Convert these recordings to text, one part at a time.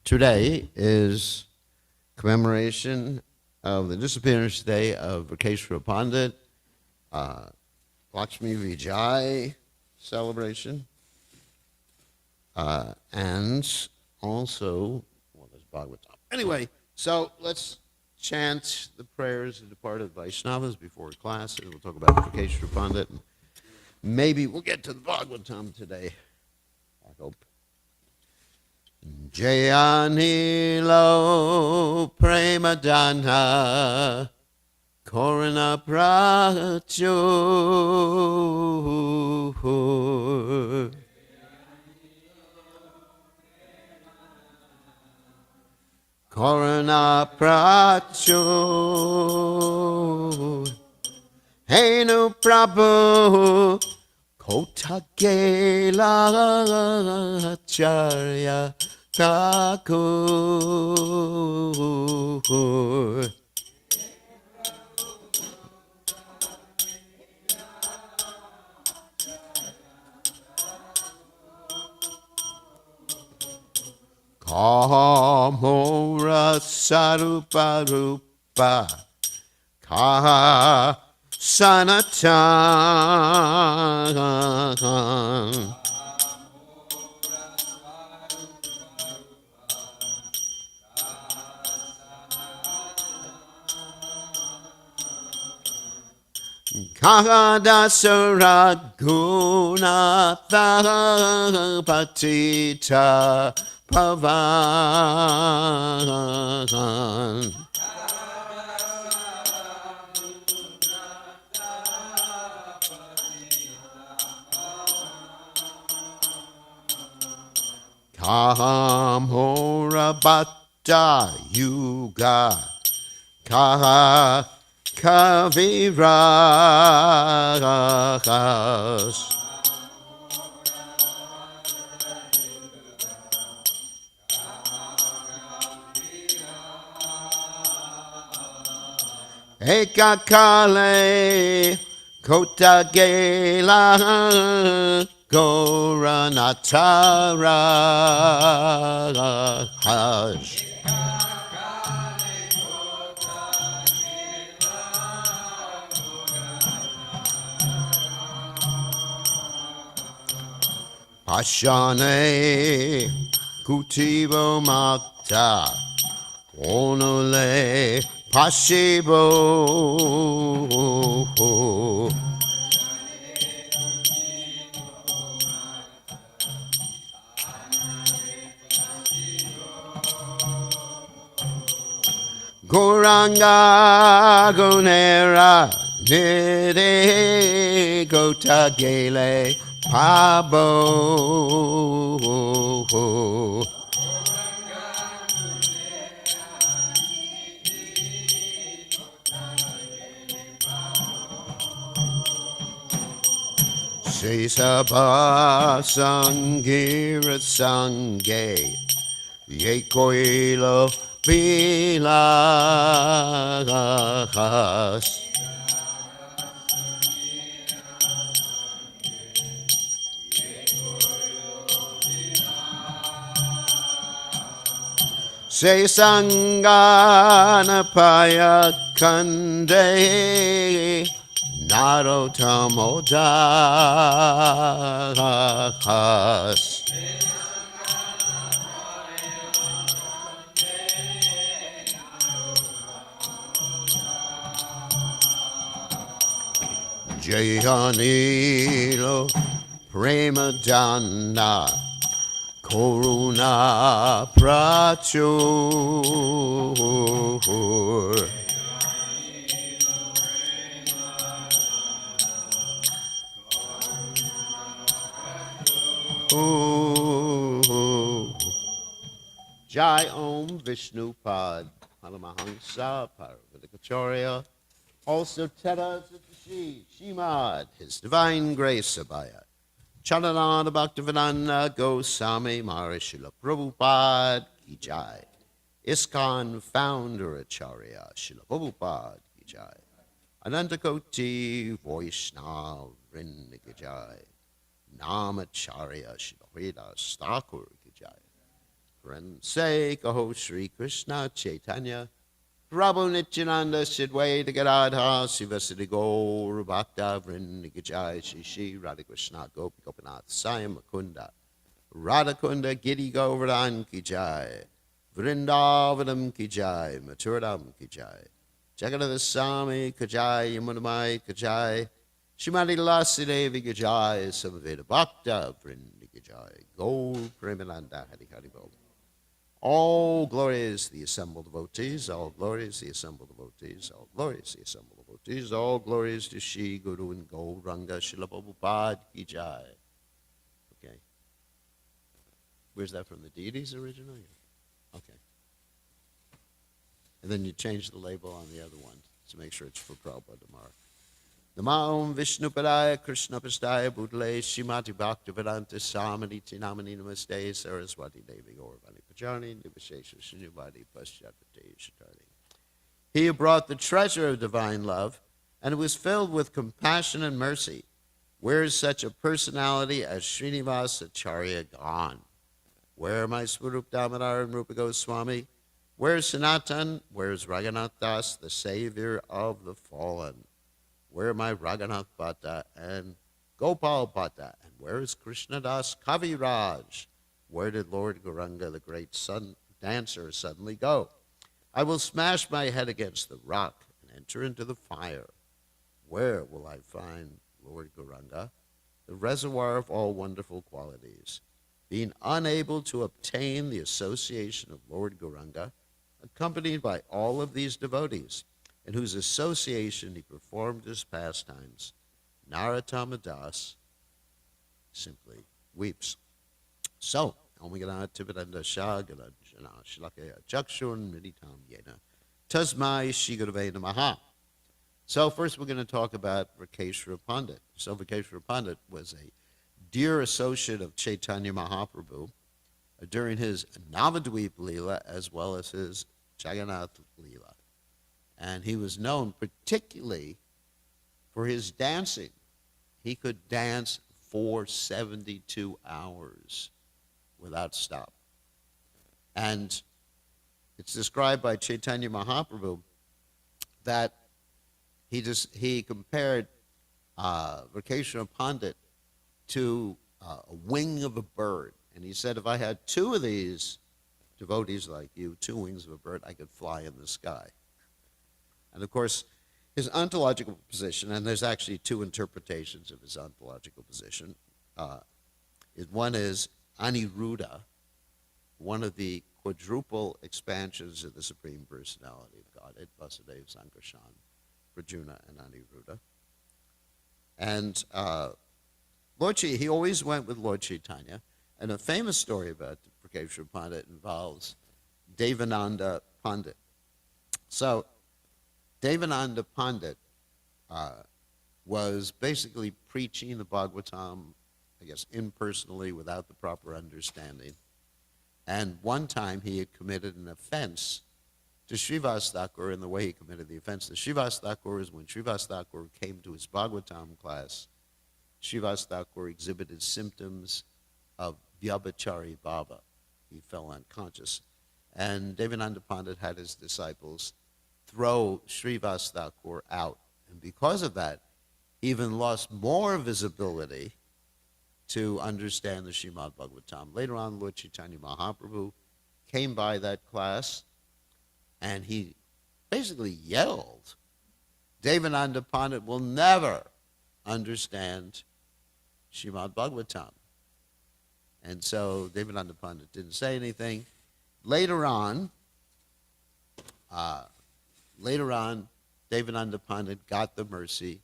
Today is commemoration of the disappearance day of Bir Krishna Pandit, Lakshmi Vijay celebration, and also, well, there's Bhagavatam. Anyway, so let's chant the prayers of departed Vaishnavas before class, and we'll talk about Bir Krishna Pandit. And maybe we'll get to the Bhagavatam today, I hope. Jayanilo Premadana Korana Pracho Korana Pracho Henu Prabhu Kotagela Charya Thakur Kamora Sarupa Rupa Kaha Sanatan Kahadasarat Gunatha Patita Pavan Kamhora Bhatta Yuga Kaha Kaviras Ekakale Kotagela Goranatara Haj Pashane Kutivo Makta Onole Pashibo Goranga Gonera Nide Gotagele Pabo Sesaba Sangira Sange Yekoilo Vilas Se Sangana Paya Kande Narotamodas Jayanilo Premadana Koruna Prachur Jai Om Vishnu Pad Paramahansa Parvadikacharya. Also Teta Satashi Shimad, His Divine Grace Abaya. Chalananda Bhaktivedanta Goswami Maharishi Prabhupada Ki Jai. ISKCON Founder Acharya Srila Prabhupada Ki Jai. Anantakoti Vaishnava Vrinda Ki Jai. Namacharya Srila Hridas Thakur Ki Jai. Say Kaho Sri Krishna Chaitanya Prabhu Nityananda Sidwaita Gadadha Sivasati Gaur Bhakta Vrindikajai Shri Shri Radha Krishna Gopi Gopinath Sai Makunda Radha Kunda Giri Govardhan Ki Jai Vrindavanam Ki Jai Maturadam Ki Jai Jagannath Swami Ki Jai Yamunamai Ki Jai Shrimati Lasi Devi Ki Jai Samaveda Bhakta Vrindikajai Gaur Premananda Hari Hari Bol. All glories the assembled devotees, all glories the assembled devotees, all glories the assembled devotees, all glories to Shri Guru and Gauranga Srila Prabhupada Ki Jai. Okay. Where's that from? The deities originally? Okay. And then you change the label on the other one to make sure it's for Prabhupada tomorrow. Namam Vishnupadaya Krishna Pastaya Budle Shimati Bhaktivedanta Samani Tinamani Namaste Saraswati Devi Gaurvani Pajani Nivashesha Shinubadi Paschatati Shatani. He who brought the treasure of divine love and was filled with compassion and mercy. Where is such a personality as Srinivas Acharya gone? Where are my Swarup Damodar and Rupa Goswami? Where is Sanatan? Where is Raghunath Das, the savior of the fallen? Where are my Raghunath Bhatta and Gopal Bhatta? And where is Krishna Das Kaviraj? Where did Lord Gauranga, the great sun dancer, suddenly go? I will smash my head against the rock and enter into the fire. Where will I find Lord Gauranga, the reservoir of all wonderful qualities? Being unable to obtain the association of Lord Gauranga, accompanied by all of these devotees, in whose association he performed his pastimes, Narottama Das simply weeps. So, so first we're going to talk about Virkeshwara Pandit. So Virkeshwara Pandit was a dear associate of Chaitanya Mahaprabhu during his Navadvip Leela as well as his Jagannath Leela. And he was known particularly for his dancing. He could dance for 72 hours without stop. And it's described by Chaitanya Mahaprabhu that he compared Virkeshwara Pandit to a wing of a bird. And he said, if I had two of these devotees like you, two wings of a bird, I could fly in the sky. And of course, his ontological position, and there's actually two interpretations of his ontological position. One is Aniruddha, one of the quadruple expansions of the Supreme Personality of Godhead, Vasudeva, Sankarshan, Prajuna, and Aniruddha. And he always went with Lord Chaitanya. And a famous story about Virkeshwara Pandit involves Devananda Pandit. So, Devananda Pandit was basically preaching the Bhagavatam, I guess, impersonally without the proper understanding. And one time he had committed an offense to Srivas Thakur in the way he committed the offense to Srivas Thakur is when Srivas Thakur came to his Bhagavatam class, Srivas Thakur exhibited symptoms of Vyabhachari Bhava. He fell unconscious. And Devananda Pandit had his disciples throw Srivas Thakur out. And because of that, he even lost more of his ability to understand the Srimad Bhagavatam. Later on, Lord Chaitanya Mahaprabhu came by that class, and he basically yelled, Devananda Pandit will never understand Srimad Bhagavatam. And so Devananda Pandit didn't say anything. Later on, Devananda Pandit got the mercy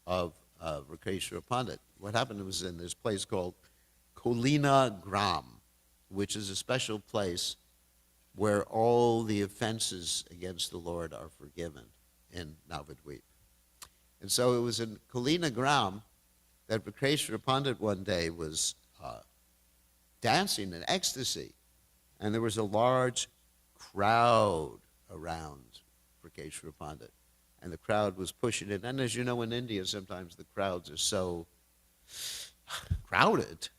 of Virkeshwara Pandit. What happened was in this place called Kolina Gram, which is a special place where all the offenses against the Lord are forgiven in Navadvip. And so it was in Kolina Gram that Virkeshwara Pandit one day was dancing in ecstasy, and there was a large crowd around Virkeshwara Pandit, and the crowd was pushing it. And as you know, in India, sometimes the crowds are so crowded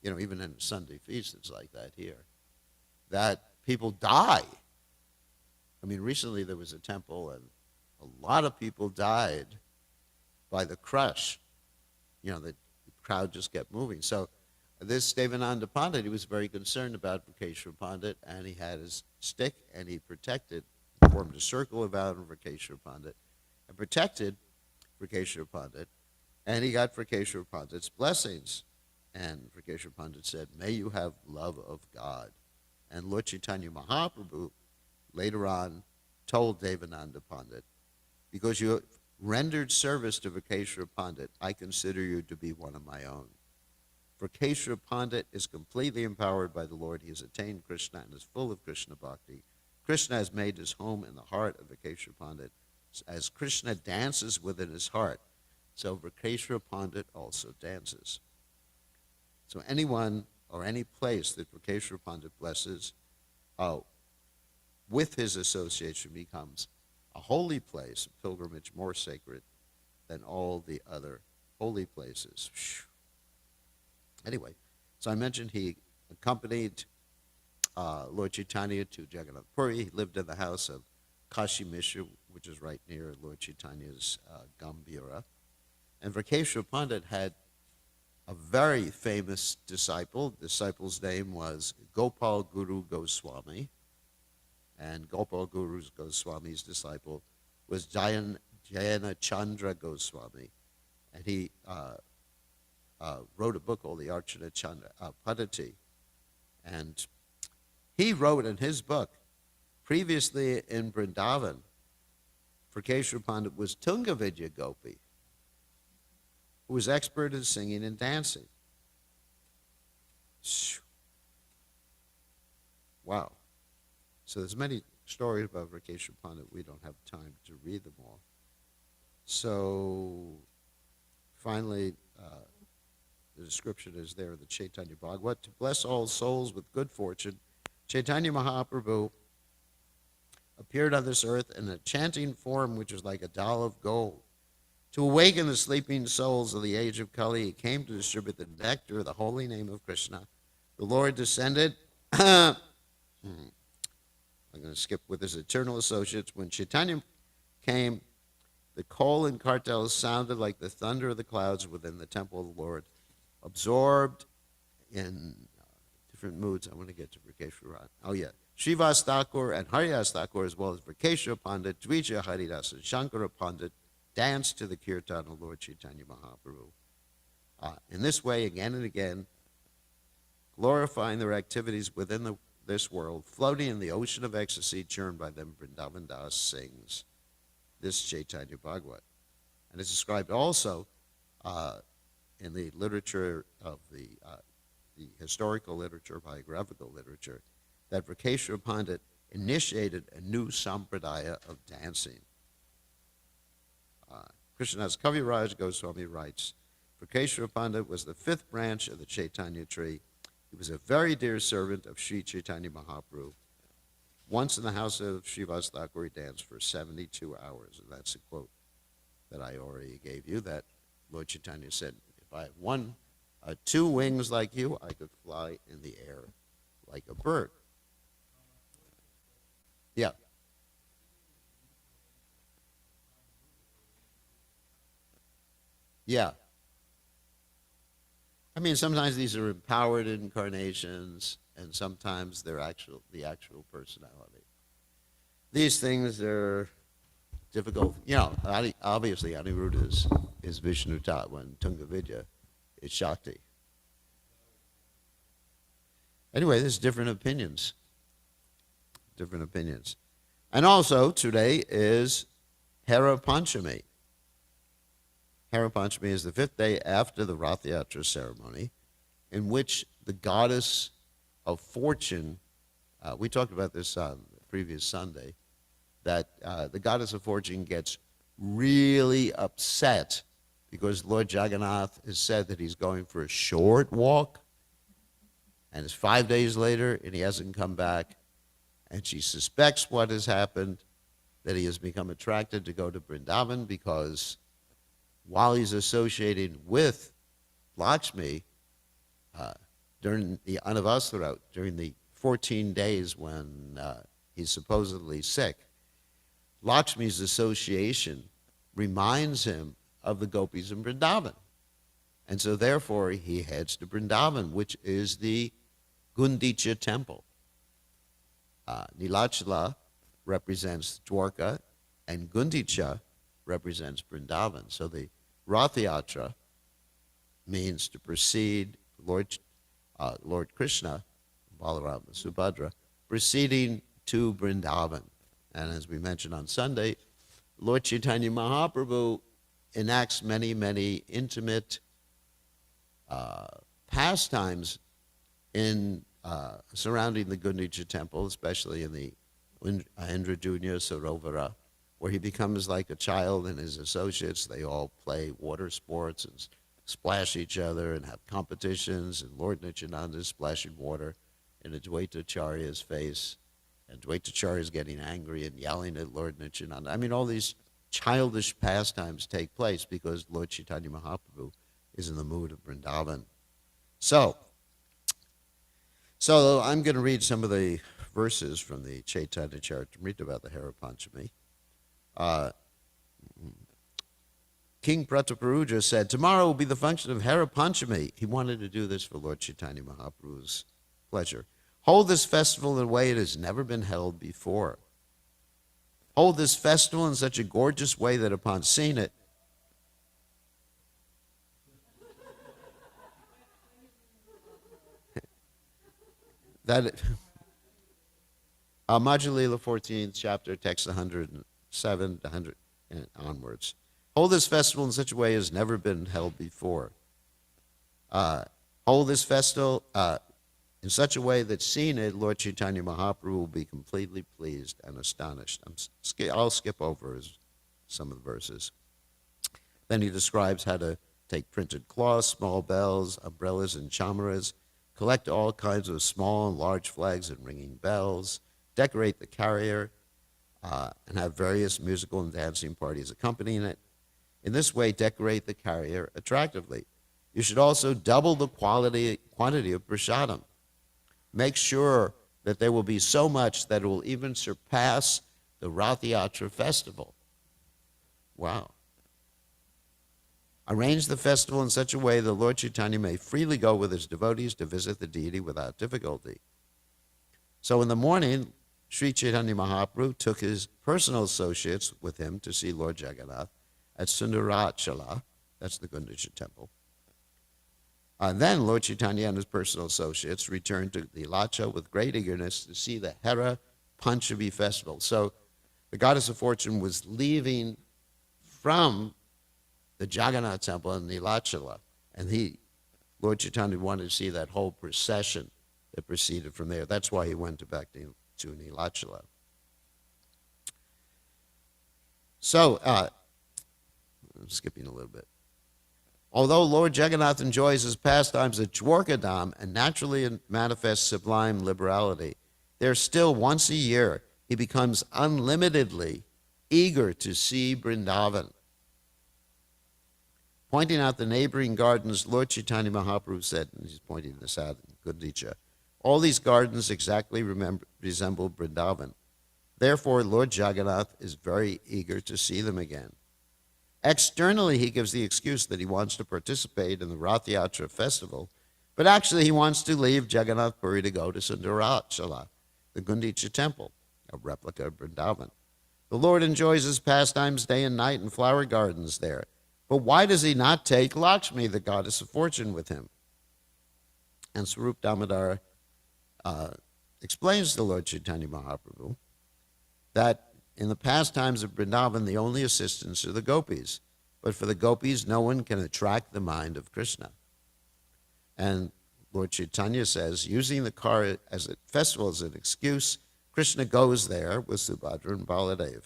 even in Sunday feast, it's like that here, that people die. I mean, recently there was a temple, and a lot of people died by the crush. The crowd just kept moving. So this Devananda Pandit, he was very concerned about Vrikeshwar Pandit, and he had his stick, and he formed a circle around Vrikeshwar Pandit, and protected Vrikeshwar Pandit, and he got Vrikeshwar Pandit's blessings. And Vrikeshwar Pandit said, "May you have love of God." And Lord Chaitanya Mahaprabhu later on told Devananda Pandit, "Because you rendered service to Vrikeshwar Pandit, I consider you to be one of my own." Vrikeshwar Pandit is completely empowered by the Lord. He has attained Krishna and is full of Krishna bhakti. Krishna has made his home in the heart of Vrikeshwar Pandit, as Krishna dances within his heart. So Vrikeshwar Pandit also dances. So anyone or any place that Vrikeshwar Pandit blesses, with his association, becomes a holy place, a pilgrimage more sacred than all the other holy places. Anyway, so I mentioned he accompanied Lord Chaitanya to Jagannath Puri. He lived in the house of Kashi Mishra, which is right near Lord Chaitanya's Gambhira. And Vrikeshwar Pandit had a very famous disciple. The disciple's name was Gopal Guru Goswami. And Gopal Guru Goswami's disciple was Jayana Chandra Goswami. And he wrote a book called the Archana Chandra Padati. And he wrote in his book, previously in Vrindavan, Vrikeshwar Pandit was Tungavidya Gopi, who was expert in singing and dancing. Wow. So there's many stories about Vrikeshwar Pandit. We don't have time to read them all. So finally, the description is there in the Chaitanya Bhagavat. To bless all souls with good fortune, Chaitanya Mahaprabhu appeared on this earth in a chanting form which was like a doll of gold. To awaken the sleeping souls of the age of Kali, he came to distribute the nectar of the holy name of Krishna. The Lord descended. I'm going to skip with his eternal associates. When Chaitanya came, the coal and cartels sounded like the thunder of the clouds within the temple of the Lord. Absorbed in different moods. I want to get to Vrikeshwar. Oh, yeah. Srivas Thakur and Haridas Thakur, as well as Vrikeshwar Pandit, Dvija Haridas, and Shankara Pandit, danced to the kirtan of Lord Chaitanya Mahaprabhu. In this way, again and again, glorifying their activities within this world, floating in the ocean of ecstasy churned by them, Vrindavan Das sings this Chaitanya Bhagavat. And it's described also in the literature of the historical literature, biographical literature, that Vrikeshwar Pandit initiated a new sampradaya of dancing. Krishnadas Kaviraj Goswami writes, Vrikeshwar Pandit was the fifth branch of the Chaitanya tree. He was a very dear servant of Sri Chaitanya Mahaprabhu. Once in the house of Srivas Thakur, he danced for 72 hours. And that's a quote that I already gave you, that Lord Chaitanya said, if I had two wings like you, I could fly in the air like a bird. Yeah. Yeah. I mean, sometimes these are empowered incarnations, and sometimes they're the actual personality. These things are difficult. Obviously, Aniruddha is Vishnu Tattva, and Tungavidya is Shakti. Anyway, there's different opinions. Different opinions. And also, today is Hera Panchami. Hera Panchami is the fifth day after the Rath Yatra ceremony, in which the goddess of fortune, we talked about this on the previous Sunday, that the goddess of fortune gets really upset because Lord Jagannath has said that he's going for a short walk, and it's 5 days later, and he hasn't come back, and she suspects what has happened, that he has become attracted to go to Vrindavan because while he's associating with Lakshmi, during the Anavasarot, during the 14 days when he's supposedly sick, Lakshmi's association reminds him of the gopis in Vrindavan. And so therefore he heads to Vrindavan, which is the Gundicha temple. Nilachala represents Dwarka, and Gundicha represents Vrindavan. So the Rath Yatra means to precede Lord Krishna, Balarama, Subhadra, proceeding to Vrindavan. And as we mentioned on Sunday, Lord Chaitanya Mahaprabhu enacts many, many intimate pastimes in surrounding the Gundicha temple, especially in the Indradunya Sarovara, where he becomes like a child and his associates. They all play water sports and splash each other and have competitions, and Lord Nityananda is splashing water in Advaitacharya's face, and Advaitacharya is getting angry and yelling at Lord Nityananda. I mean, all these childish pastimes take place because Lord Chaitanya Mahaprabhu is in the mood of Vrindavan. So I'm going to read some of the verses from the Chaitanya Charitamrita about the Hera Panchami. King Prataparuja said, tomorrow will be the function of Hera Panchami. He wanted to do this for Lord Chaitanya Mahaprabhu's pleasure. Hold this festival in a way it has never been held before. Hold this festival in such a gorgeous way that upon seeing it, Majja 14th chapter, text 107 to 100 and onwards. Hold this festival in such a way as never been held before. Hold this festival in such a way that seeing it, Lord Chaitanya Mahaprabhu will be completely pleased and astonished. I'll skip over some of the verses. Then he describes how to take printed cloths, small bells, umbrellas, and chamaras, collect all kinds of small and large flags and ringing bells, decorate the carrier, and have various musical and dancing parties accompanying it. In this way, decorate the carrier attractively. You should also double the quantity of prasadam. Make sure that there will be so much that it will even surpass the Rath Yatra festival. Wow. Arrange the festival in such a way that Lord Chaitanya may freely go with his devotees to visit the deity without difficulty. So in the morning, Sri Chaitanya Mahaprabhu took his personal associates with him to see Lord Jagannath at Sundarachala, that's the Gundicha temple. And then Lord Chaitanya and his personal associates returned to the Lacha with great eagerness to see the Hera Panchami festival. So the goddess of fortune was leaving from the Jagannath temple in Nilachala, and Lord Chaitanya wanted to see that whole procession that proceeded from there. That's why he went back to Nilachala. So, I'm skipping a little bit. Although Lord Jagannath enjoys his pastimes at Dwarkadam and naturally manifests sublime liberality, there still once a year he becomes unlimitedly eager to see Vrindavan. Pointing out the neighboring gardens, Lord Chaitanya Mahaprabhu said, and he's pointing this out in Gundicha, all these gardens exactly resemble Vrindavan. Therefore, Lord Jagannath is very eager to see them again. Externally, he gives the excuse that he wants to participate in the Rath Yatra festival, but actually he wants to leave Jagannath Puri to go to Sundarachala, the Gundicha temple, a replica of Vrindavan. The Lord enjoys his pastimes day and night in flower gardens there. But why does he not take Lakshmi, the goddess of fortune, with him? And Swarup Damodar explains to Lord Chaitanya Mahaprabhu that in the pastimes of Vrindavan, the only assistants are the gopis. But for the gopis, no one can attract the mind of Krishna. And Lord Chaitanya says, using the car as a festival as an excuse, Krishna goes there with Subhadra and Baladev.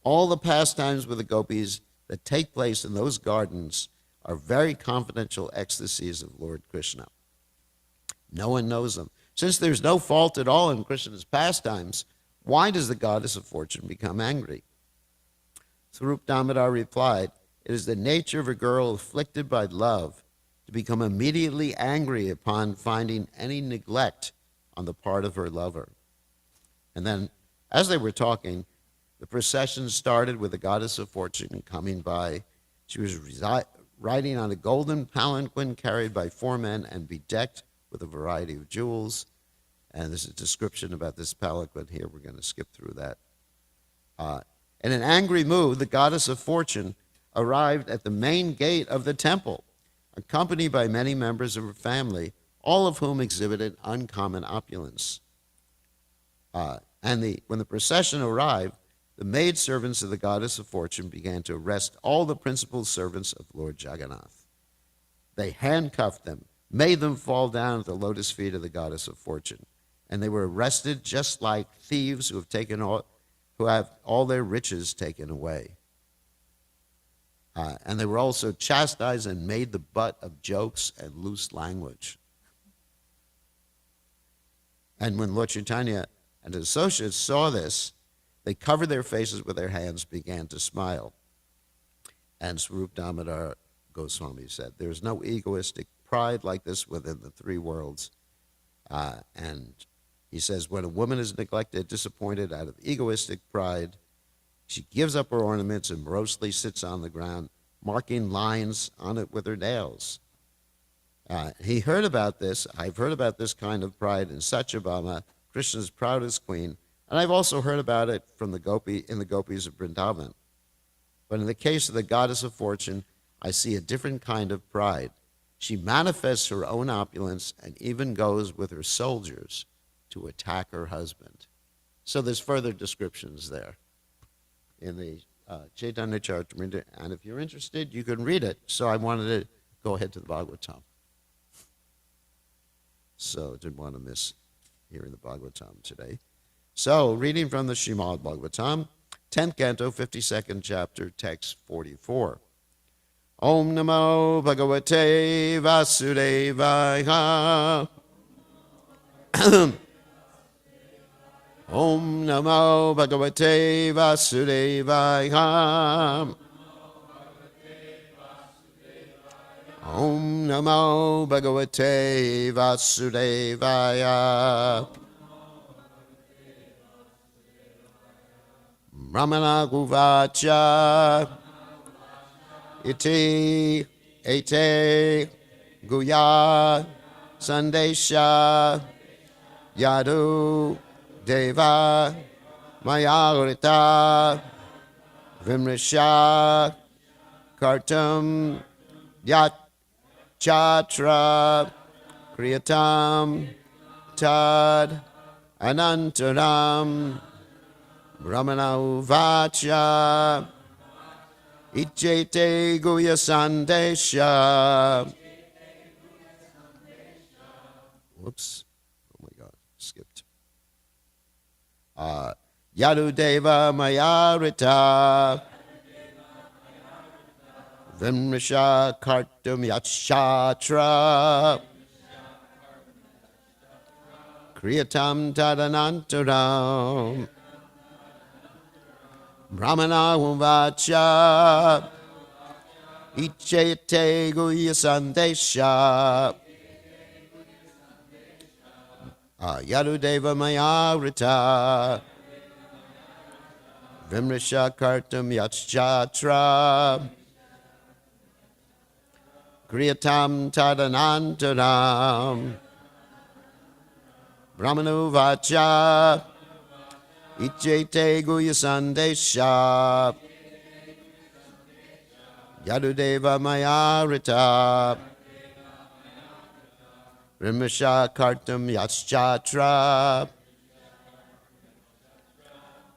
All the pastimes with the gopis that take place in those gardens are very confidential ecstasies of Lord Krishna. No one knows them. Since there's no fault at all in Krishna's pastimes, why does the goddess of fortune become angry? Swarup Damodar replied, it is the nature of a girl afflicted by love to become immediately angry upon finding any neglect on the part of her lover. And then, as they were talking, the procession started with the goddess of fortune coming by. She was riding on a golden palanquin carried by 4 men and bedecked with a variety of jewels. And there's a description about this palanquin here. We're going to skip through that. In an angry mood, the goddess of fortune arrived at the main gate of the temple, accompanied by many members of her family, all of whom exhibited uncommon opulence. When the procession arrived, the maidservants of the goddess of fortune began to arrest all the principal servants of Lord Jagannath. They handcuffed them, made them fall down at the lotus feet of the goddess of fortune, and they were arrested just like thieves who have all their riches taken away. And they were also chastised and made the butt of jokes and loose language. And when Lord Chaitanya and his associates saw this, they covered their faces with their hands, began to smile. And Swarup Damodar Goswami said, there is no egoistic pride like this within the 3 worlds. And he says, when a woman is neglected, disappointed out of egoistic pride, she gives up her ornaments and morosely sits on the ground, marking lines on it with her nails. He heard about this. I've heard about this kind of pride in Satyabhama, Krishna's proudest queen, and I've also heard about it from the gopis of Vrindavan. But in the case of the goddess of fortune, I see a different kind of pride. She manifests her own opulence and even goes with her soldiers to attack her husband. So there's further descriptions there in the Chaitanya Charitamrita, and if you're interested, you can read it. So I wanted to go ahead to the Bhagavatam. So didn't want to miss hearing the Bhagavatam today. So, reading from the Srimad Bhagavatam, 10th canto, 52nd chapter, text 44. Om Namo Bhagavate Vasudevaya. Om Namo Bhagavate Vasudevaya. Om Namo Bhagavate Vasudevaya. Brahmana Guvacha Iti Ete Guya Sandesha Yadu Deva Mayarita Vimrisha Kartam Yat Chatra Kriyatam Tad Anantaram Brahmana Uvacha Ichete Guya Sandesha. Whoops. Oh my God. Skipped. Yadudeva Mayarita Vimrisha Kartum Yachatra Kriyatam Tadanantaram Brahmana Uvacha Ichete Guya Sandesha Yadudeva Mayarita Vimrisha Kartam Yachatra Kriyatam Tadanantaram Brahmana Uvacha Ichete Guya Sandesha Yadudeva Mayarita Vimrisha Kartam Yachatra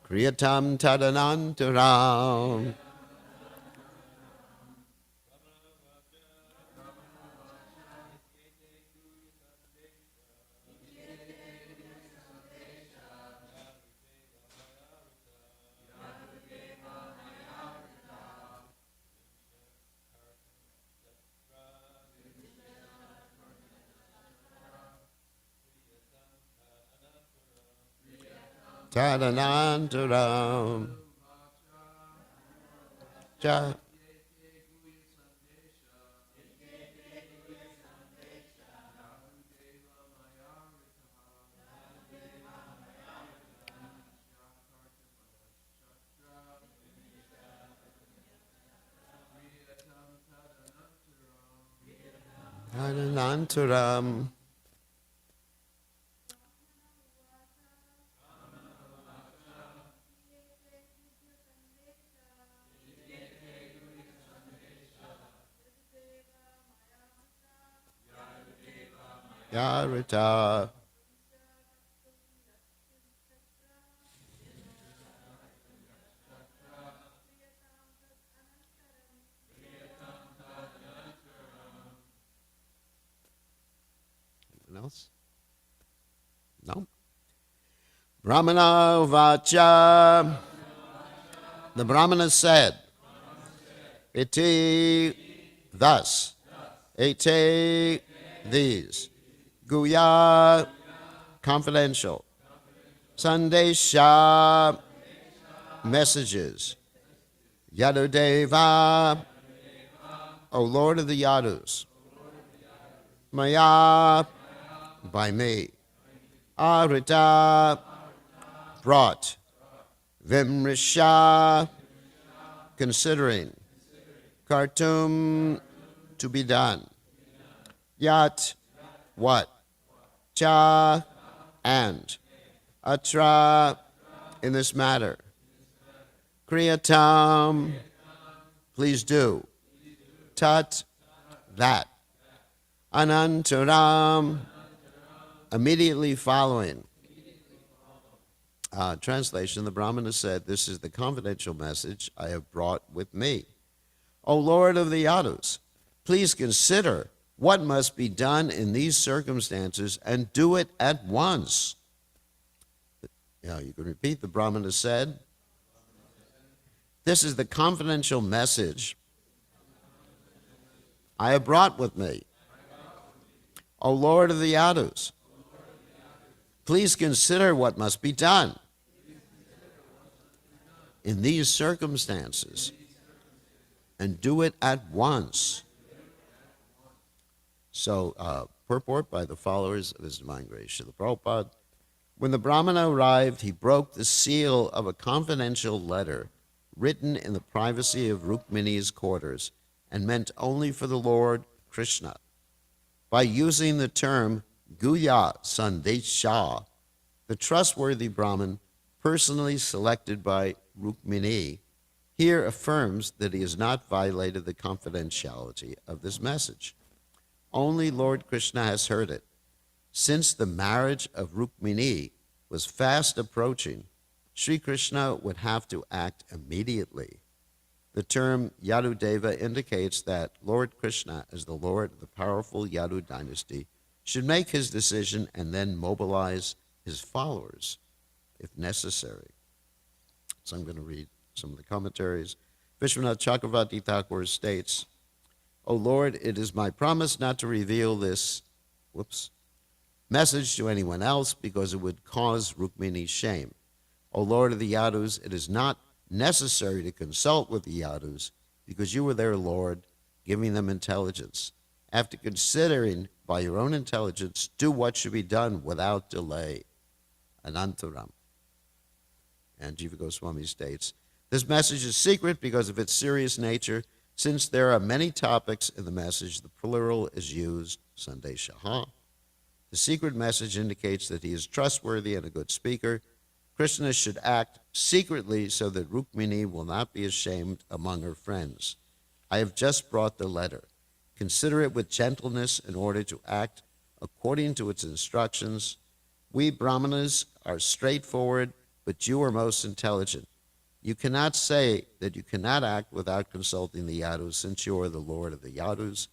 Kriyatam Tadanantaram. Tadanantaram. Anantaram. Yarita. Anyone else? No? Brahmana Vacha. The Brahmana said, Iti, thus, Ete, these, Guya, confidential, Sandesha, messages, Yadudeva, O Lord of the Yadus, Maya, by me, Arita, brought, Vimrisha, considering, Kartum, to be done, Yat, what, Cha, and, Atra, in this matter, Kriyatam, please do, Tat, that, Anantaram, immediately following. Translation, the Brahmana said, this is the confidential message I have brought with me. O Lord of the Yadus, please consider what must be done in these circumstances and do it at once. You can repeat, the Brahmana said, this is the confidential message I have brought with me. O Lord of the Yadus, please consider what must be done in these circumstances and do it at once. So, purport by the followers of His Divine Grace, Srila Prabhupada. When the Brahmana arrived, he broke the seal of a confidential letter written in the privacy of Rukmini's quarters and meant only for the Lord Krishna. By using the term Guya Sandesha, the trustworthy Brahmin, personally selected by Rukmini, here affirms that he has not violated the confidentiality of this message. Only Lord Krishna has heard it. Since the marriage of Rukmini was fast approaching, Sri Krishna would have to act immediately. The term Yadudeva indicates that Lord Krishna, as the Lord of the powerful Yadu dynasty, should make his decision and then mobilize his followers if necessary. So I'm going to read some of the commentaries. Vishwanath Chakravarti Thakur states, O Lord, it is my promise not to reveal this message to anyone else because it would cause Rukmini shame. O Lord of the Yadus, it is not necessary to consult with the Yadus because you were their Lord, giving them intelligence. After considering by your own intelligence, do what should be done without delay. Anantaram. And Jiva Goswami states, this message is secret because of its serious nature. Since there are many topics in the message, the plural is used, Sandeshaha. The secret message indicates that he is trustworthy and a good speaker. Krishna should act secretly so that Rukmini will not be ashamed among her friends. I have just brought the letter. Consider it with gentleness in order to act according to its instructions. We Brahmanas are straightforward, but you are most intelligent. You cannot say that you cannot act without consulting the Yadus, since you are the Lord of the Yadus.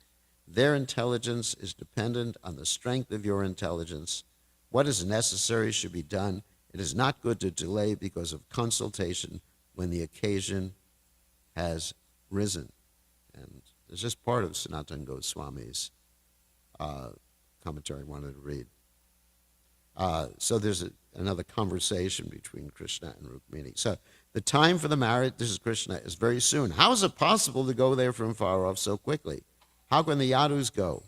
Their intelligence is dependent on the strength of your intelligence. What is necessary should be done. It is not good to delay because of consultation when the occasion has risen. And it's just part of Sanatana Goswami's commentary I wanted to read. So there's another conversation between Krishna and Rukmini. So the time for the marriage, this is Krishna, is very soon. How is it possible to go there from far off so quickly? How can the Yadus go?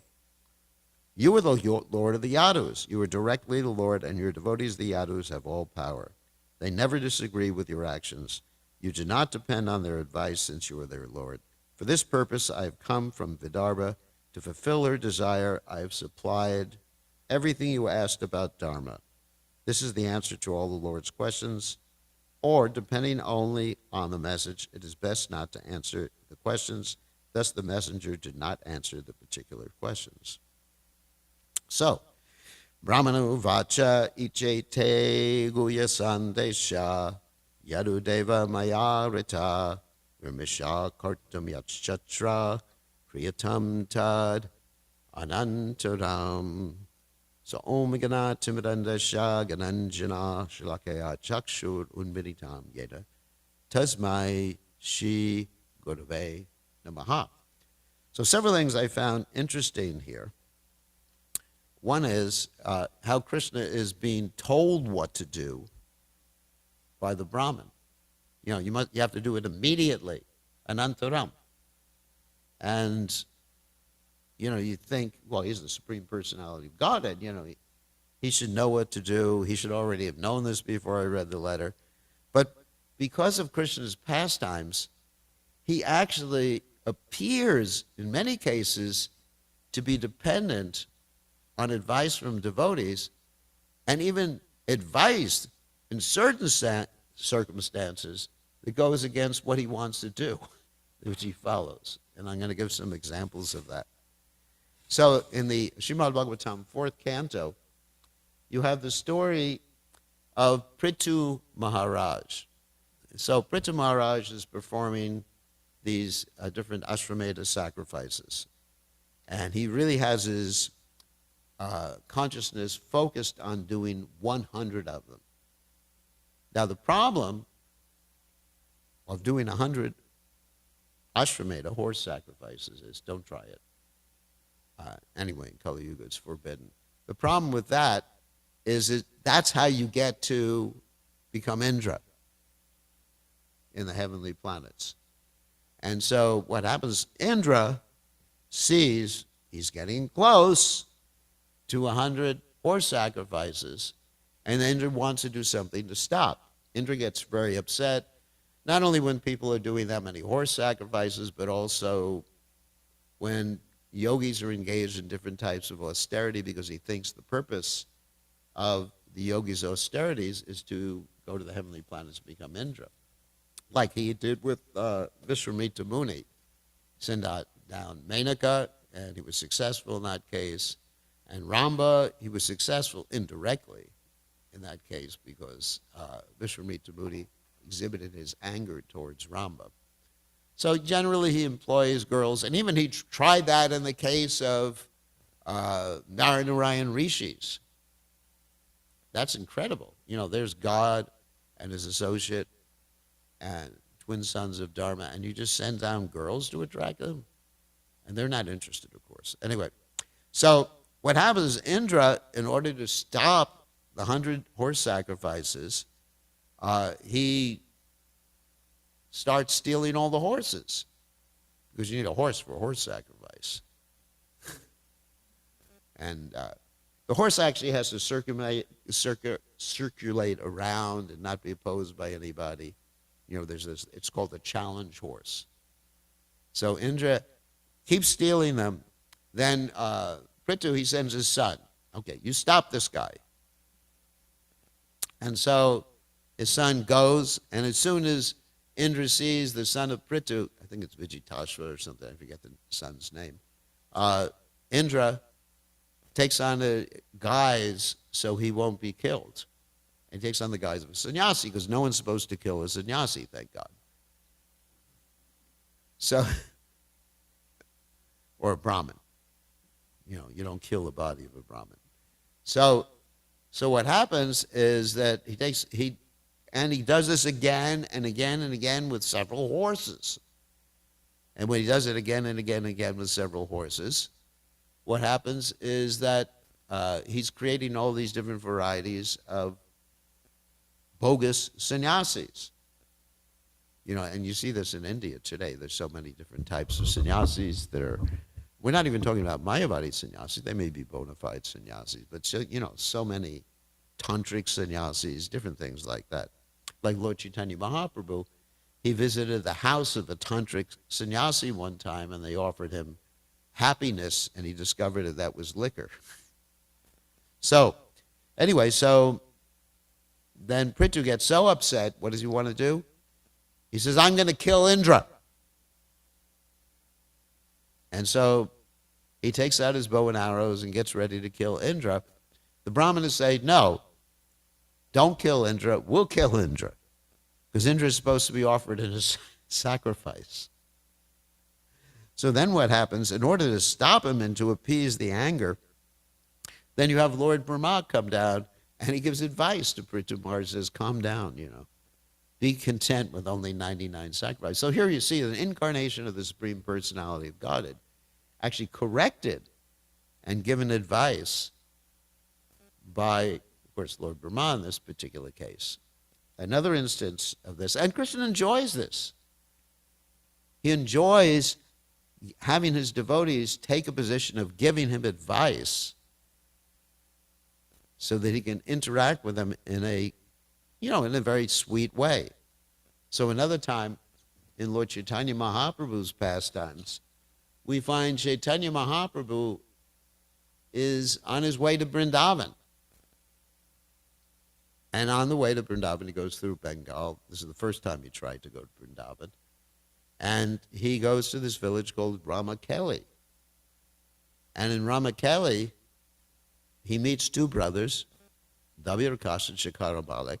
You are the Lord of the Yadus. You are directly the Lord, and your devotees, the Yadus, have all power. They never disagree with your actions. You do not depend on their advice, since you are their Lord. For this purpose, I have come from Vidarbha To fulfill her desire, I have supplied everything you asked about Dharma. This is the answer to all the Lord's questions. Or, depending only on the message, it is best not to answer the questions. Thus, the messenger did not answer the particular questions. So, Brahmanu vacha ichete guya sandesha yadudeva mayarita virmisha kartam yachchatra priyatam tad anantaram. So Om Gana Timidandasha Gananjana Shalakaya Chakshur Unmiritam Yeda Tasmai Shi Gurave Namaha. So several things I found interesting here. One is how Krishna is being told what to do by the Brahmin. You have to do it immediately, anantaram. And you think, well, he's the Supreme Personality of Godhead, he should know what to do. He should already have known this before I read the letter. But because of Krishna's pastimes, he actually appears, in many cases, to be dependent on advice from devotees, and even advice in certain circumstances that goes against what he wants to do, which he follows. And I'm going to give some examples of that. So in the Srimad Bhagavatam 4th canto, you have the story of Prithu Maharaj. So Prithu Maharaj is performing these different Ashramedha sacrifices. And he really has his consciousness focused on doing 100 of them. Now the problem of doing 100 Ashramedha, horse sacrifices, is don't try it. Anyway, in Kali Yuga, it's forbidden. The problem with that is that's how you get to become Indra in the heavenly planets. And so what happens, Indra sees he's getting close to 100 horse sacrifices, and Indra wants to do something to stop. Indra gets very upset, not only when people are doing that many horse sacrifices, but also when yogis are engaged in different types of austerity, because he thinks the purpose of the yogis' austerities is to go to the heavenly planets and become Indra. Like he did with Vishwamitra Muni. Sent down Menaka, and he was successful in that case. And Ramba, he was successful indirectly in that case because Vishwamitra Muni exhibited his anger towards Ramba. So generally he employs girls, and even he tried that in the case of Narayan Rishis. That's incredible. There's God and his associate and twin sons of Dharma, and you just send down girls to attract them? And they're not interested, of course. Anyway, so what happens is Indra, in order to stop the 100 horse sacrifices, he starts stealing all the horses, because you need a horse for a horse sacrifice. And the horse actually has to circulate around and not be opposed by anybody. There's this, it's called the challenge horse. So Indra keeps stealing them. Then Prithu, he sends his son. Okay, you stop this guy. And so his son goes, and as soon as Indra sees the son of Prithu, I think it's Vijitashva or something, I forget the son's name, Indra takes on a guise so he won't be killed. And he takes on the guise of a sannyasi, because no one's supposed to kill a sannyasi, thank God. So, or a Brahmin. You don't kill the body of a Brahmin. So what happens is that he does this again and again and again with several horses. And when he does it again and again and again with several horses, what happens is that he's creating all these different varieties of bogus sannyasis. And you see this in India today. There's so many different types of sannyasis that are, we're not even talking about Mayavadi sannyasis. They may be bona fide sannyasis, but so many tantric sannyasis, different things like that. Like Lord Chaitanya Mahaprabhu, he visited the house of a tantric sannyasi one time, and they offered him happiness, and he discovered that was liquor. So, anyway, so then Prithu gets so upset. What does he want to do? He says, I'm going to kill Indra. And so he takes out his bow and arrows and gets ready to kill Indra. The Brahmanas say, no, don't kill Indra. We'll kill Indra. Because Indra is supposed to be offered in a sacrifice. So then what happens? In order to stop him and to appease the anger, then you have Lord Brahma come down, and he gives advice to Prithu Maharaj. Says, calm down, Be content with only 99 sacrifices. So here you see an incarnation of the Supreme Personality of Godhead actually corrected and given advice by, of course, Lord Brahma in this particular case. Another instance of this, and Krishna enjoys this. He enjoys having his devotees take a position of giving him advice so that he can interact with them in a very sweet way. So another time in Lord Chaitanya Mahaprabhu's pastimes, we find Chaitanya Mahaprabhu is on his way to Vrindavan. And on the way to Vrindavan, he goes through Bengal. This is the first time he tried to go to Vrindavan. And he goes to this village called Ramakeli. And in Ramakeli, he meets two brothers, Dabirkas and Shakarabalek,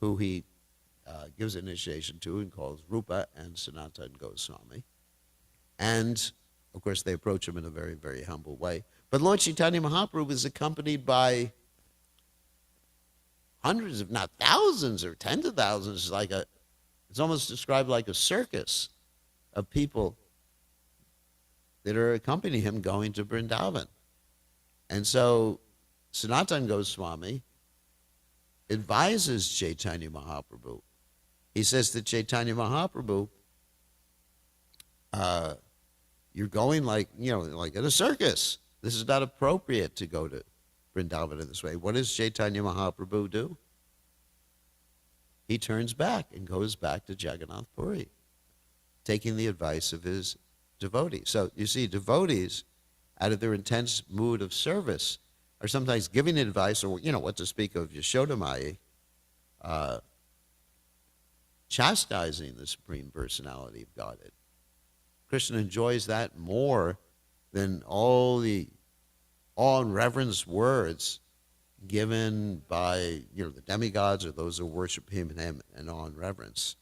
who he gives initiation to and calls Rupa and Sanatana Goswami. And, of course, they approach him in a very, very humble way. But Lord Chaitanya Mahaprabhu is accompanied by hundreds, if not thousands, or tens of thousands. It's almost described like a circus of people that are accompanying him going to Vrindavan. And so Sanatana Goswami advises Chaitanya Mahaprabhu. He says to Chaitanya Mahaprabhu, you're going like in a circus. This is not appropriate to go to Vrindavan in this way. What does Chaitanya Mahaprabhu do? He turns back and goes back to Jagannath Puri, taking the advice of his devotees. So you see, devotees, out of their intense mood of service, are sometimes giving advice, or what to speak of Yashodamai, chastising the Supreme Personality of Godhead. Krishna enjoys that more than all the awe and reverence words given by the demigods or those who worship him in awe and reverence.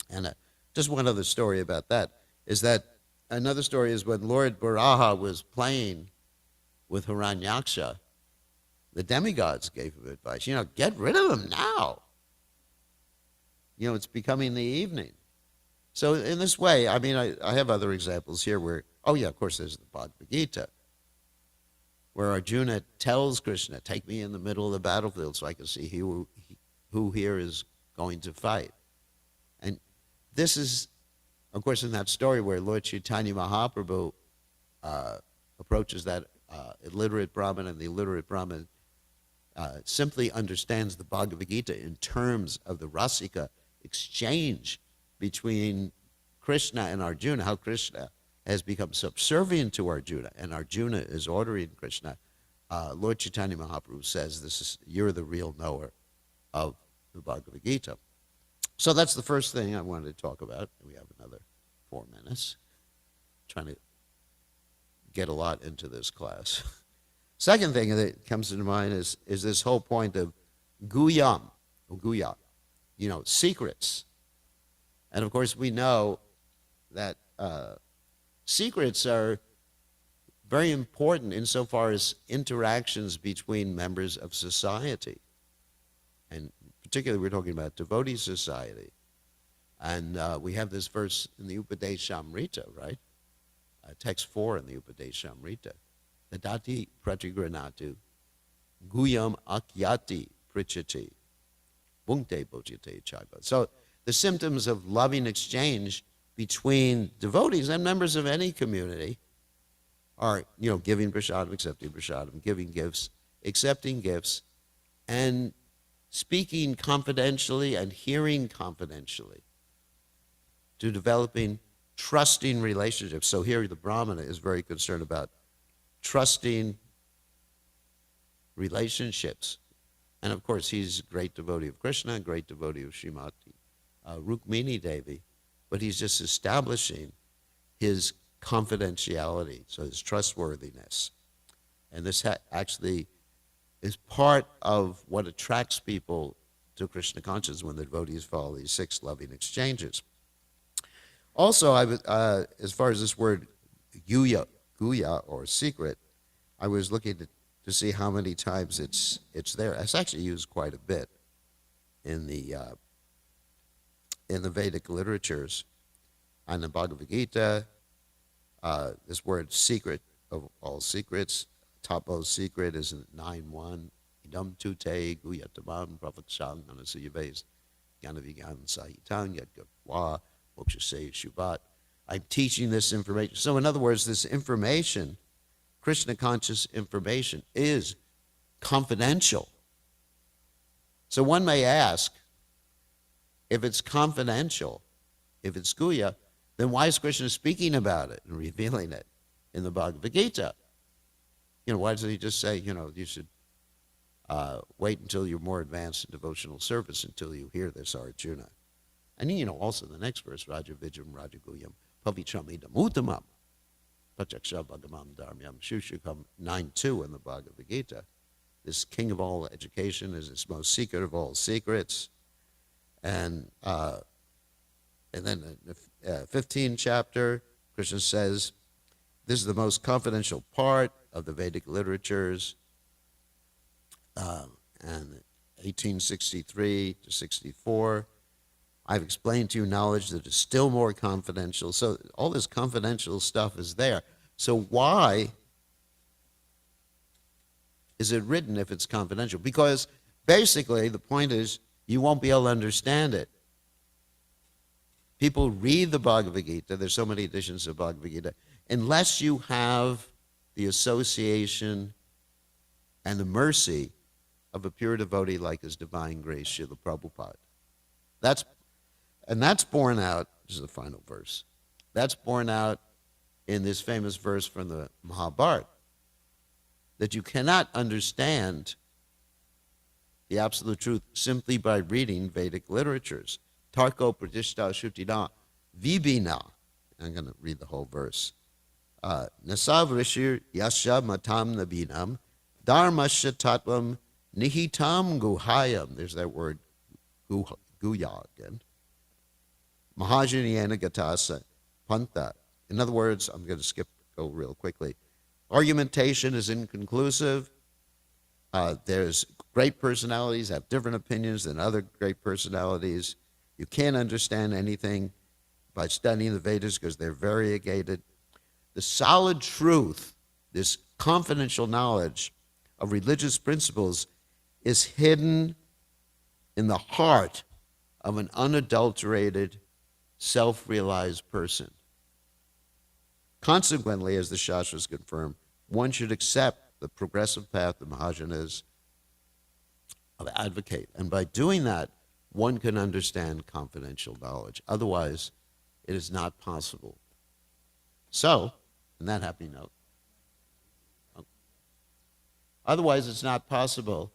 And just one other story about that is that another story is when Lord Varaha was playing with Hiranyaksha, the demigods gave him advice. Get rid of him now. It's becoming the evening. So in this way, I have other examples here where, of course, there's the Bhagavad Gita, where Arjuna tells Krishna, take me in the middle of the battlefield so I can see who here is going to fight. And this is, of course, in that story where Lord Chaitanya Mahaprabhu approaches that illiterate Brahmin, and the illiterate Brahmin simply understands the Bhagavad Gita in terms of the Rasika exchange between Krishna and Arjuna, how Krishna has become subservient to Arjuna, and Arjuna is ordering Krishna. Lord Chaitanya Mahaprabhu says, you're the real knower of the Bhagavad Gita. So that's the first thing I wanted to talk about. We have another 4 minutes. Trying to get a lot into this class. Second thing that comes to mind is this whole point of guyam, or guya, secrets. And of course we know that secrets are very important insofar as interactions between members of society. And particularly we're talking about devotee society. And we have this verse in the Upadeshamrita, right? Text 4 in the Upadeshamrita. Tadati pratigranatu guyam akyati prichati bhunkte bhojite chaiva. So the symptoms of loving exchange between devotees and members of any community are, giving prasadam, accepting prasadam, giving gifts, accepting gifts, and speaking confidentially and hearing confidentially, to developing trusting relationships. So here the Brahmana is very concerned about trusting relationships. And of course, he's a great devotee of Krishna, a great devotee of Srimati Rukmini Devi, but he's just establishing his confidentiality, so his trustworthiness. And this actually is part of what attracts people to Krishna consciousness when the devotees follow these 6 loving exchanges. Also, as far as this word guya or secret, I was looking to see how many times it's there. It's actually used quite a bit in the Vedic literatures. And the Bhagavad Gita, this word secret of all secrets, topmost secret is in 9.1. Idam tute guyatamam pravakshang anasuyabes gyanavigan sahitang yadgatwa mokshase shubat. I'm teaching this information. So in other words, this information, Krishna conscious information, is confidential. So one may ask, if it's confidential, if it's guya, then why is Krishna speaking about it and revealing it in the Bhagavad Gita? Why doesn't he just say, you should wait until you're more advanced in devotional service until you hear this, Arjuna? And also the next verse, Raja Vijam Raja Guyam Pavitramidam Uttamam Pachaksha Bhagamam Dharmyam Shushukam 9.2 in the Bhagavad Gita. This king of all education is his most secret of all secrets. And then in the 15th chapter, Krishna says, this is the most confidential part of the Vedic literatures. And 1863 to 64, I've explained to you knowledge that is still more confidential. So all this confidential stuff is there. So why is it written if it's confidential? Because basically the point is you won't be able to understand it. People read the Bhagavad Gita. There's so many editions of Bhagavad Gita. Unless you have the association and the mercy of a pure devotee like His Divine Grace, Srila Prabhupada. That's borne out, this is the final verse, that's borne out in this famous verse from the Mahabharata, that you cannot understand the absolute truth simply by reading Vedic literatures. Tarko pratishta shutina vibina. I'm going to read the whole verse. Nasav rishir yasha matam nabinam dharmasya tatvam nihitam guhayam. There's that word guya again. Mahajaniyana gatasa panta. In other words, I'm going to go real quickly. Argumentation is inconclusive. There's great personalities have different opinions than other great personalities. You can't understand anything by studying the Vedas because they're variegated. The solid truth, this confidential knowledge of religious principles, is hidden in the heart of an unadulterated, self-realized person. Consequently, as the Shastras confirm, one should accept the progressive path the Mahajanas advocate. And by doing that, one can understand confidential knowledge. Otherwise, it is not possible. So, on that happy note, otherwise it's not possible.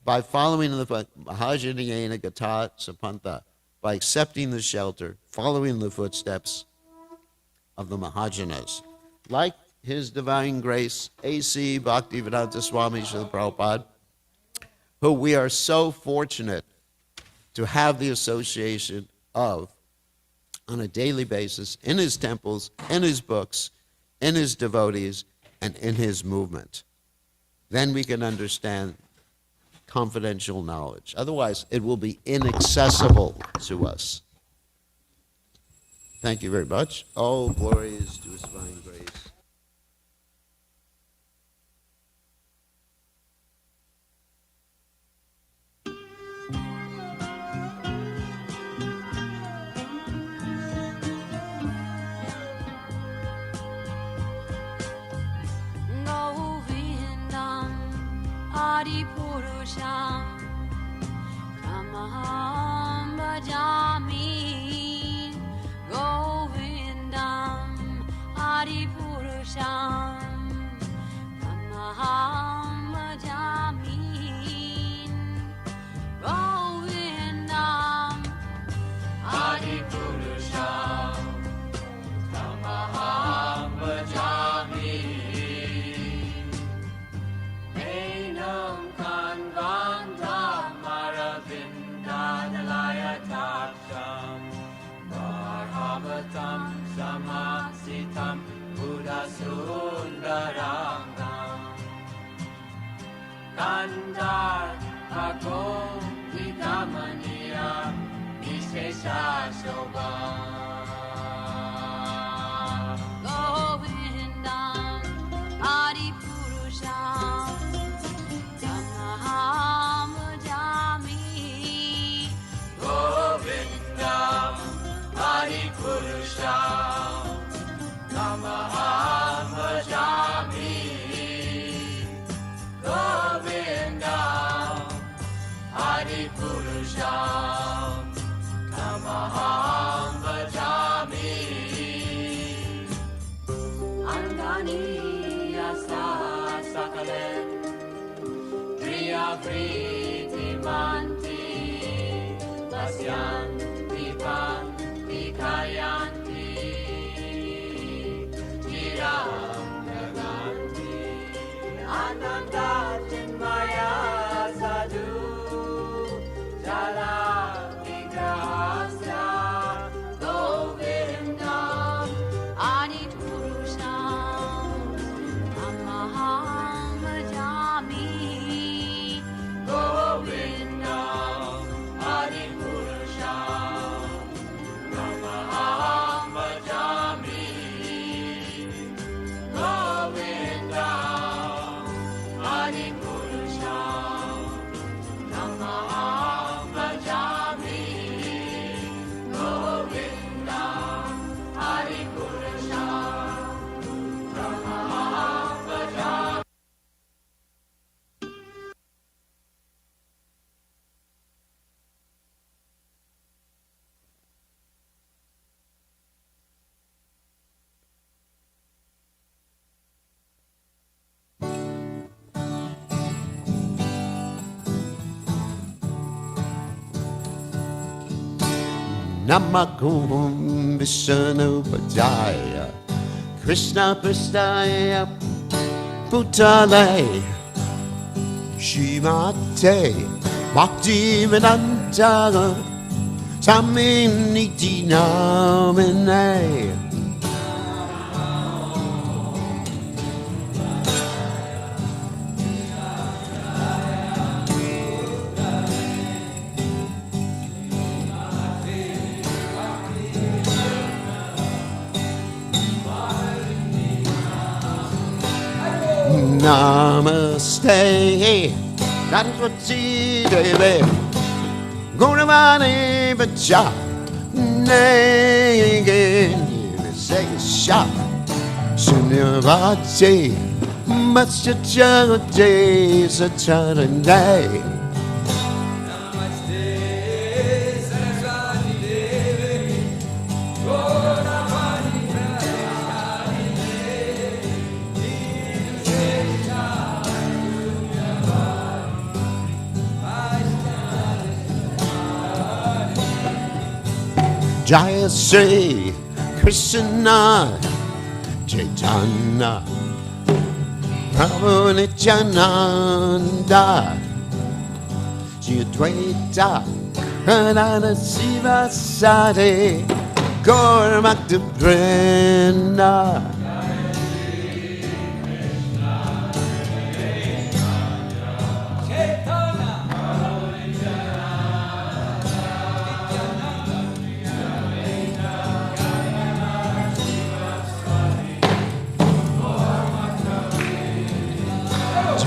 By following the Mahajaniyena Gata Sapanta, by accepting the shelter, following the footsteps of the Mahajanas, like His Divine Grace, A.C. Bhaktivedanta Swami Srila Prabhupada, who we are so fortunate to have the association of on a daily basis in his temples, in his books, in his devotees, and in his movement. Then we can understand confidential knowledge. Otherwise, it will be inaccessible to us. Thank you very much. All glory is to His Divine Grace. Purusham Tamaham Bhajami Go Kandar ako Vikamaniya Vishesha Shobha Govindam Adi Purusham Tamaham Jami Govindam Adi Purusham Tamaham Jami Govindam Adi Purusham Tamaham Bhajami Angani Asa Sakalen Priya Priti Manti Vasyan Vivan Vikayanti Jiram Naganti Ananda Chinmaya Sadhu Jala Vigrahasya Govindam Adi Purusham Tamaham Bhajami Govindam Adi Purusham Tamaham Bhajami Govindam Adi Purusham Tamaham Bhajami Govindam Adi Purusham Tamaham Bhajami Namakum Vishnu Padaya Krishna Prasthaya Putale Shimate Bhakti Vedanta Saminiti Namine Namaste Saraswati Devi Gauravani Vacha Negen Say Shah Sunyavati Matsachati Sacharanday Jaya Sri Krishna Chaitanya Prabhu Nityananda Shri Advaita Radha Shiva Sati Gaur Bhakta Vrinda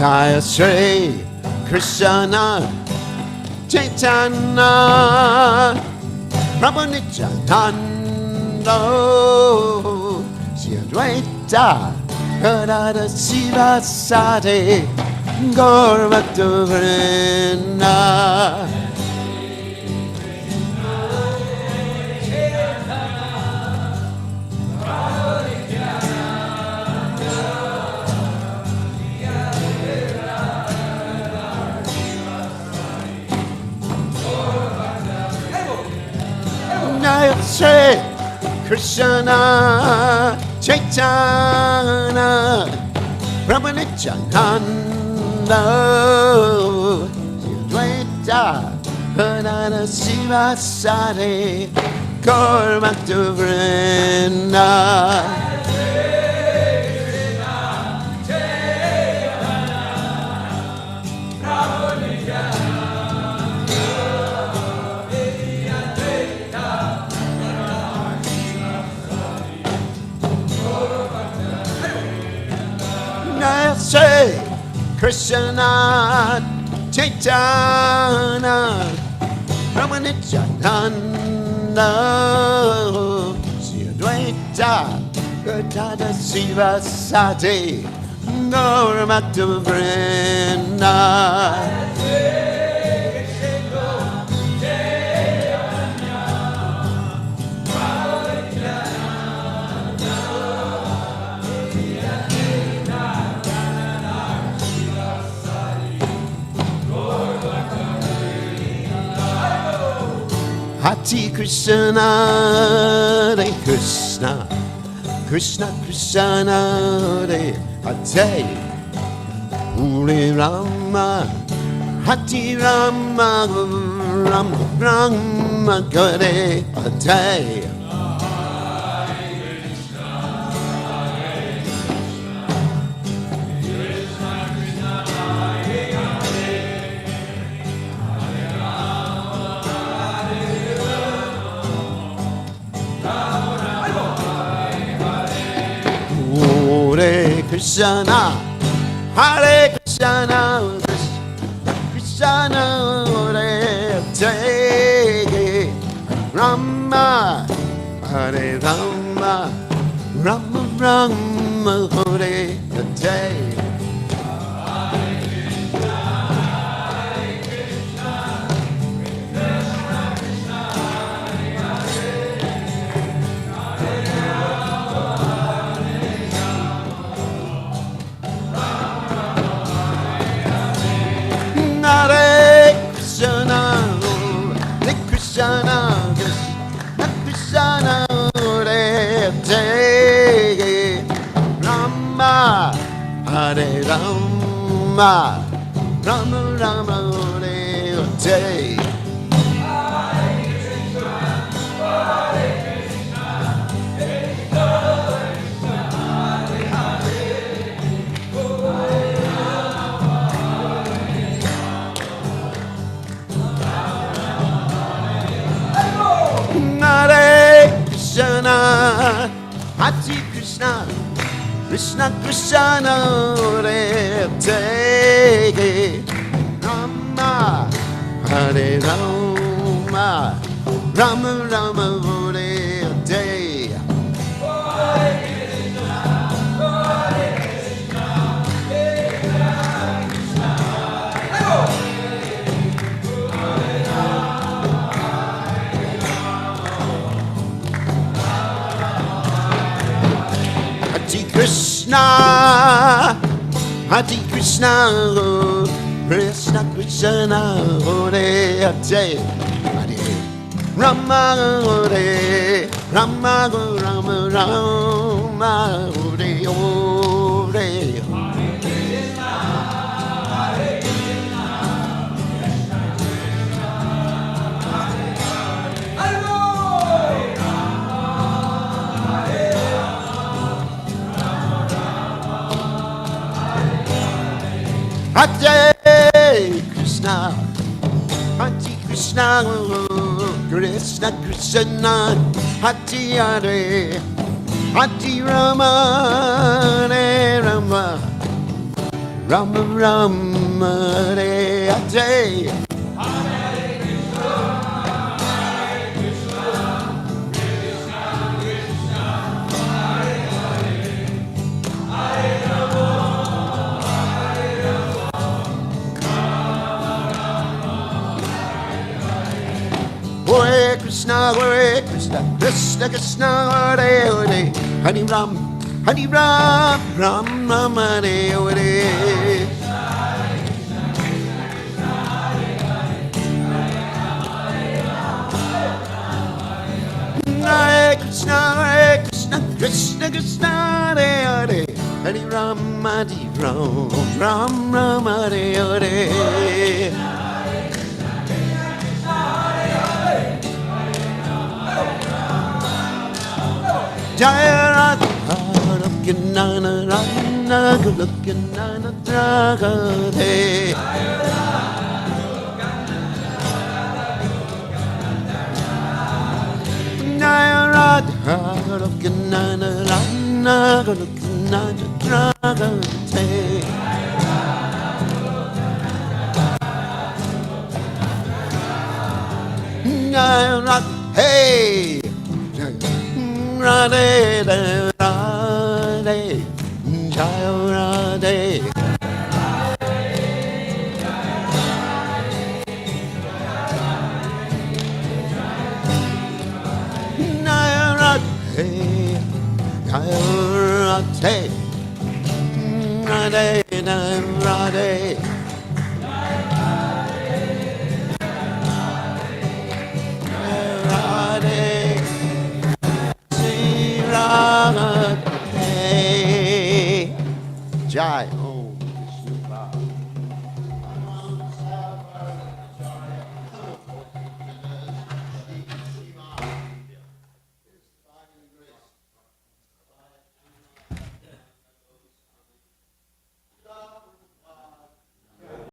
Jaya Sri Krishna Chaitanya Prabhu Nityananda Shri Advaita Radha Shiva Sati Gaur Bhakta Vrinda Sri Krishna Chaitanya Prabhu Nityananda Advaita Gadadhara Sivasari Gaur Bhakta Vrinda. Say Krishna Chaitanya Prabhu Nityananda Sri Advaita Gadadhara Sivasati Gaur Bhakta Vrinda. Hare Krishna, Hare Krishna, Krishna Krishna, Hare Hare, Hare Rama, Hare Rama, Rama Rama, Hare Hare. Hare Krishna, Hare Krishna, Krishna Hare Hare, Rama, Hare Rama, Rama Rama, Hare Hare. Hare Rama, Rama Rama, Hare Hare. Hare Krishna, Krishna Krishna, Hare Hare, Rama, Hare Rama, Rama Rama, Hare Hare. Krishna, Hare Krishna, Krishna Krishna, Hare Hare, Hare Rama, Hare Rama, Rama Rama, Hare Hare. Hare Krishna, Hare Krishna, Krishna Krishna, Hare Hare, Hare Rama, Hare Rama, Rama Rama, Hare Hare. Hare Krishna, Krishna Krishna, Hare Hare, Hare Ram, Ram Ram, Hare Hare. Ramadi Ram, Ram Ramadi Ore. Jaya Radha, looking nana, Radha, looking nana, Dragade. Jaya Radha, looking nana, Radha, looking nana, Dragade. Jaya Radha, hey, Radhe, Radhe, Jaya Radhe. Hey, Radhe, Radhe, Radhe.